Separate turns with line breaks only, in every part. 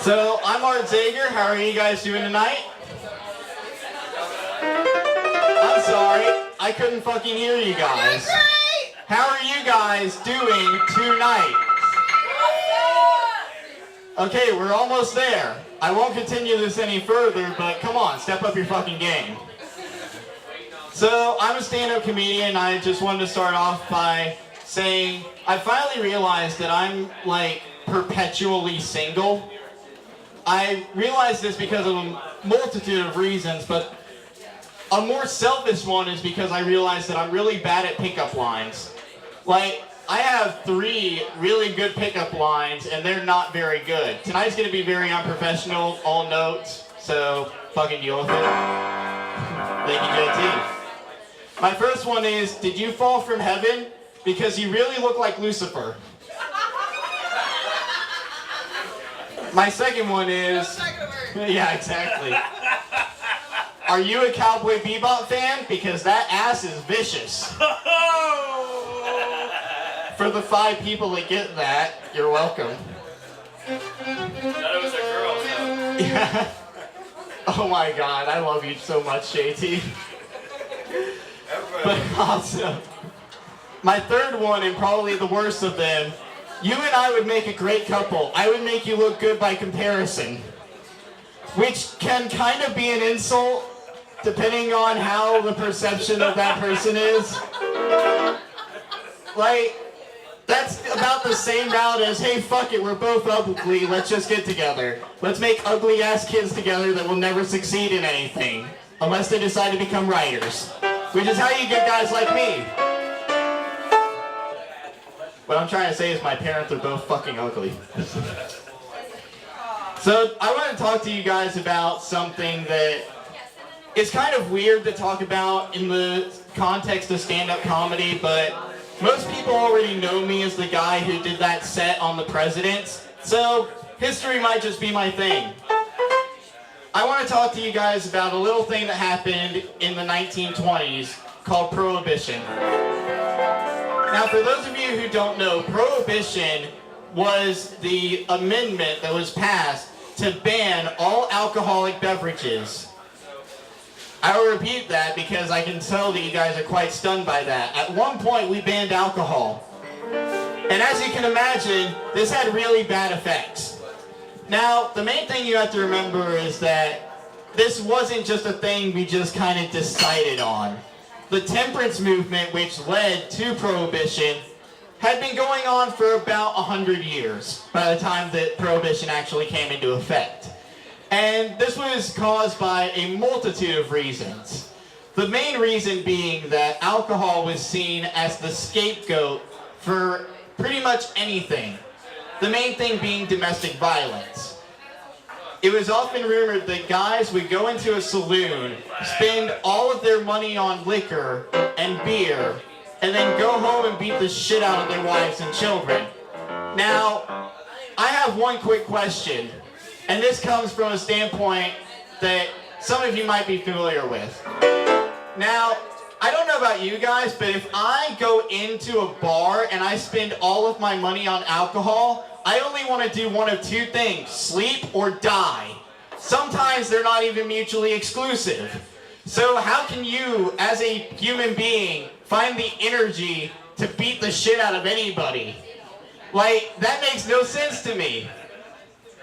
So, I'm Zager. How are you guys doing tonight? I'm sorry, I couldn't fucking hear you guys. How are you guys doing tonight? Okay, we're almost there. I won't continue this any further, but come on, step up your fucking game. So, I'm a stand-up comedian. I just wanted to start off by saying I finally realized that I'm, like, perpetually single. I realized this because of a multitude of reasons, but a more selfish one is because I realized that I'm really bad at pickup lines. Like, I have 3 really good pickup lines, and they're not very good. Tonight's going to be very unprofessional, all notes, so fucking deal with it. Thank you, JT. My first one is, did you fall from heaven? Because you really look like Lucifer. My second one is, yeah, exactly. Are you a Cowboy Bebop fan? Because that ass is vicious. For the 5 people that get that, you're welcome.
Thought it was a girl, so.
Yeah. Oh my god, I love you so much, JT. But also, my third one, and probably the worst of them, you and I would make a great couple. I would make you look good by comparison. Which can kind of be an insult, depending on how the perception of that person is. Like, that's about the same route as, hey, fuck it, we're both ugly, let's just get together. Let's make ugly-ass kids together that will never succeed in anything. Unless they decide to become writers. Which is how you get guys like me. What I'm trying to say is my parents are both fucking ugly. So, I want to talk to you guys about something that is kind of weird to talk about in the context of stand-up comedy, but most people already know me as the guy who did that set on the presidents, so history might just be my thing. I want to talk to you guys about a little thing that happened in the 1920s called Prohibition. Now, for those of you who don't know, Prohibition was the amendment that was passed to ban all alcoholic beverages. I will repeat that because I can tell that you guys are quite stunned by that. At one point, we banned alcohol. And as you can imagine, this had really bad effects. Now, the main thing you have to remember is that this wasn't just a thing we just kind of decided on. The temperance movement, which led to Prohibition, had been going on for about 100 years by the time that Prohibition actually came into effect. And this was caused by a multitude of reasons. The main reason being that alcohol was seen as the scapegoat for pretty much anything. The main thing being domestic violence. It was often rumored that guys would go into a saloon, spend all of their money on liquor and beer, and then go home and beat the shit out of their wives and children. Now, I have one quick question, and this comes from a standpoint that some of you might be familiar with. Now, I don't know about you guys, but if I go into a bar and I spend all of my money on alcohol, I only want to do one of 2 things, sleep or die. Sometimes they're not even mutually exclusive. So how can you, as a human being, find the energy to beat the shit out of anybody? Like, that makes no sense to me.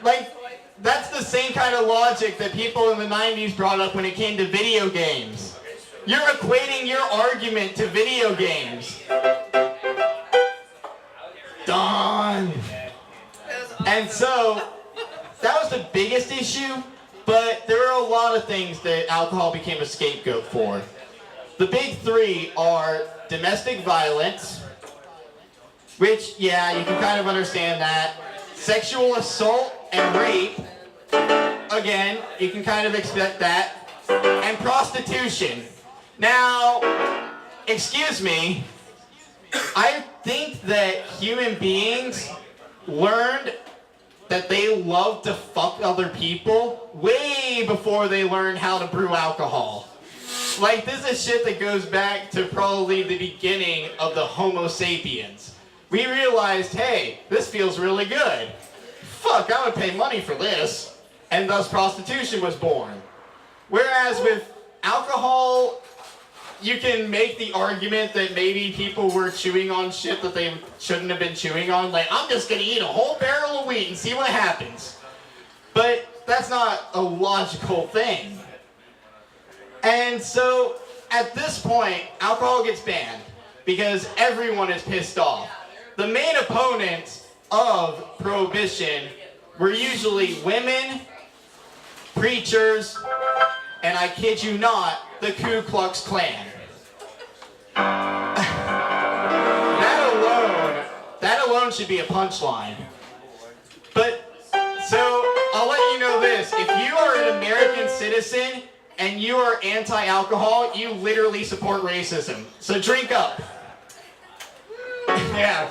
Like, that's the same kind of logic that people in the 90s brought up when it came to video games. You're equating your argument to video games. Done. And so, that was the biggest issue, but there are a lot of things that alcohol became a scapegoat for. The big 3 are domestic violence, which, yeah, you can kind of understand that. Sexual assault and rape, again, you can kind of expect that. And prostitution. Now, excuse me, I think that human beings learned that they love to fuck other people way before they learned how to brew alcohol. Like, this is shit that goes back to probably the beginning of the Homo sapiens. We realized, hey, this feels really good. fuck, I would pay money for this. And thus prostitution was born. Whereas with alcohol, you can make the argument that maybe people were chewing on shit that they shouldn't have been chewing on. Like, I'm just gonna eat a whole barrel of wheat and see what happens. But that's not a logical thing. And so, at this point, alcohol gets banned because everyone is pissed off. The main opponents of prohibition were usually women, preachers, and I kid you not, the Ku Klux Klan. That alone should be a punchline. But, so, I'll let you know this. If you are an American citizen and you are anti-alcohol, you literally support racism. So drink up. Yeah.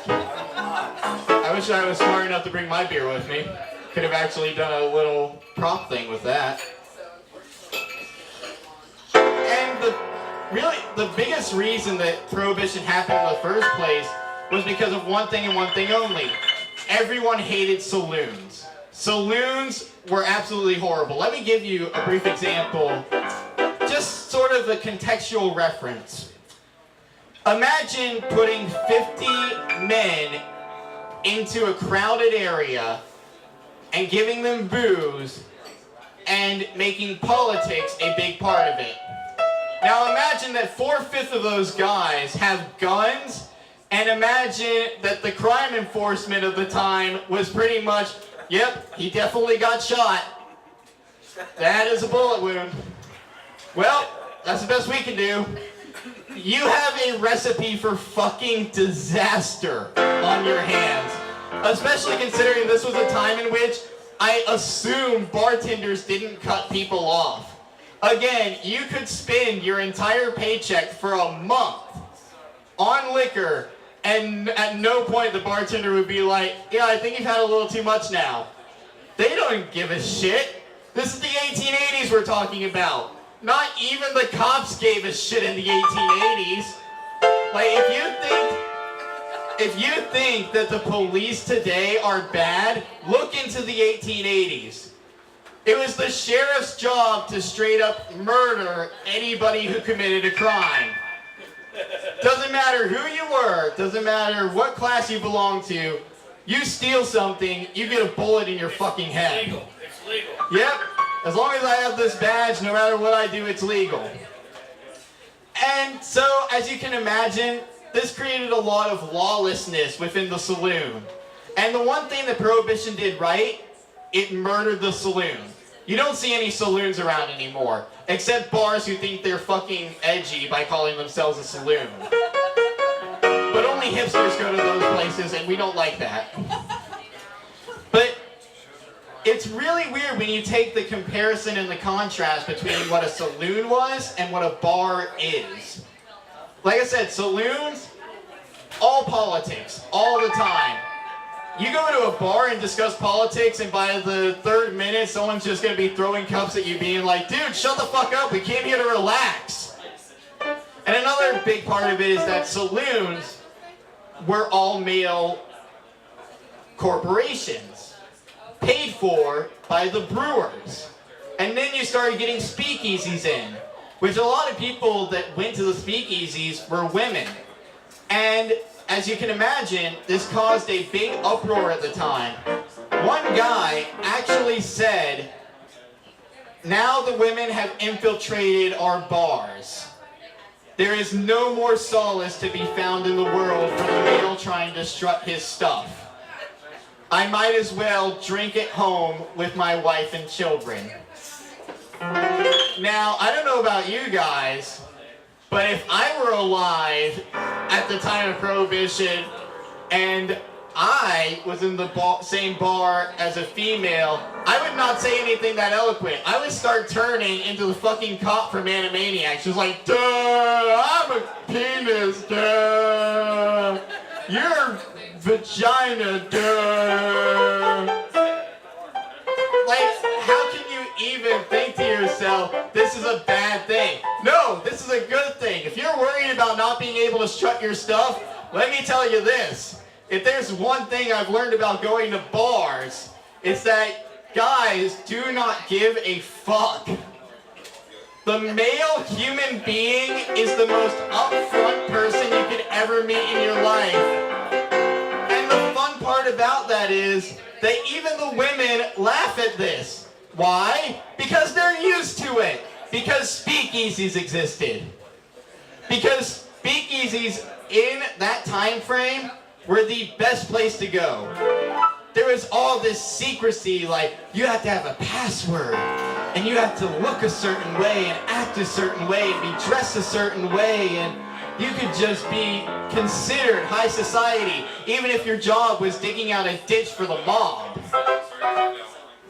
I wish I was smart enough to bring my beer with me. Could have actually done a little prop thing with that. And the biggest reason that prohibition happened in the first place was because of one thing and one thing only. Everyone hated saloons. Saloons were absolutely horrible. Let me give you a brief example, just sort of a contextual reference. Imagine putting 50 men into a crowded area and giving them booze and making politics a big part of it. Now imagine that 4/5 of those guys have guns, and imagine that the crime enforcement of the time was pretty much, yep, he definitely got shot. That is a bullet wound. Well, that's the best we can do. You have a recipe for fucking disaster on your hands. Especially considering this was a time in which I assume bartenders didn't cut people off. Again, you could spend your entire paycheck for a month on liquor, and at no point the bartender would be like, yeah, I think you've had a little too much now. They don't give a shit. This is the 1880s we're talking about. Not even the cops gave a shit in the 1880s. Like, if you think that the police today are bad, look into the 1880s. It was the sheriff's job to straight up murder anybody who committed a crime. Doesn't matter who you were, doesn't matter what class you belong to, you steal something, you get a bullet in your fucking head.
It's legal. It's legal.
Yep. As long as I have this badge, no matter what I do, it's legal. And so, as you can imagine, this created a lot of lawlessness within the saloon. And the one thing that Prohibition did right, it murdered the saloon. You don't see any saloons around anymore, except bars who think they're fucking edgy by calling themselves a saloon. But only hipsters go to those places, and we don't like that. But it's really weird when you take the comparison and the contrast between what a saloon was and what a bar is. Like I said, saloons, all politics, all the time. You go to a bar and discuss politics, and by the third minute, someone's just going to be throwing cups at you, being like, dude, shut the fuck up, we came here to relax. And another big part of it is that saloons were all male corporations, paid for by the brewers. And then you started getting speakeasies in, which a lot of people that went to the speakeasies were women. And as you can imagine, this caused a big uproar at the time. One guy actually said, now the women have infiltrated our bars. There is no more solace to be found in the world for the male trying to strut his stuff. I might as well drink at home with my wife and children. Now, I don't know about you guys, but if I were alive at the time of Prohibition and I was in the same bar as a female, I would not say anything that eloquent. I would start turning into the fucking cop from Animaniacs. Just like, duh, I'm a penis, duh. You're vagina, duh. Like, how can you even think to yourself, this is a bad thing? No, this is a good thing. If you're worried about not being able to strut your stuff, let me tell you this. If there's one thing I've learned about going to bars, It's that guys do not give a fuck. The male human being is the most upfront person you could ever meet in your life. And the fun part about that is that even the women laugh at this. Why? Because they're used to it. Because speakeasies existed. Because speakeasies in that time frame were the best place to go. There was all this secrecy, like you have to have a password, and you have to look a certain way and act a certain way and be dressed a certain way, and you could just be considered high society, even if your job was digging out a ditch for the mob.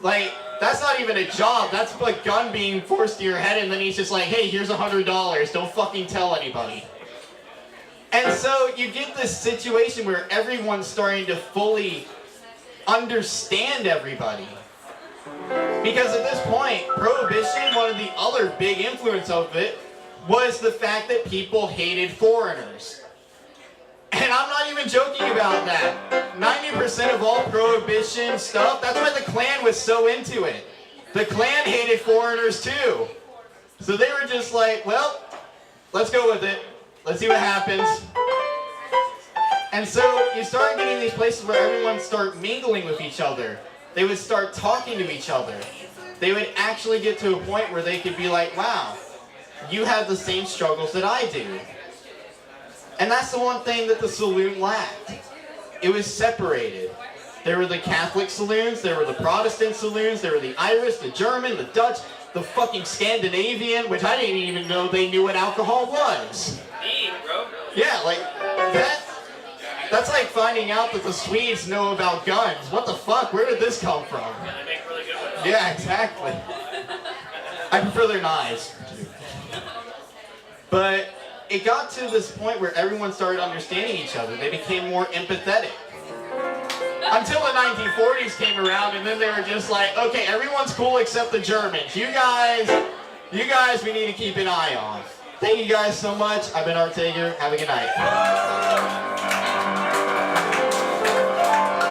Like, that's not even a job, that's a gun being forced to your head, and then he's just like, hey, here's $100, don't fucking tell anybody. And so you get this situation where everyone's starting to fully understand everybody. Because at this point, Prohibition, one of the other big influence of it, was the fact that people hated foreigners. And I'm not even joking about that. 90% of all Prohibition stuff, that's why the Klan was so into it. The Klan hated foreigners too. So they were just like, well, let's go with it. Let's see what happens. And so you start getting these places where everyone start mingling with each other. They would start talking to each other. They would actually get to a point where they could be like, wow, you have the same struggles that I do. And that's the one thing that the saloon lacked. It was separated. There were the Catholic saloons, there were the Protestant saloons, there were the Irish, the German, the Dutch, the fucking Scandinavian, which I didn't even know they knew what alcohol was.
Bro.
Yeah, like, that's like finding out that the Swedes know about guns. What the fuck? Where did this come from?
Yeah, they make really good ones.
Yeah, exactly. I prefer their knives. But it got to this point where everyone started understanding each other. They became more empathetic. Until the 1940s came around, and then they were just like, okay, everyone's cool except the Germans. You guys, we need to keep an eye on. Thank you guys so much. I've been Art Zager. Have a good night.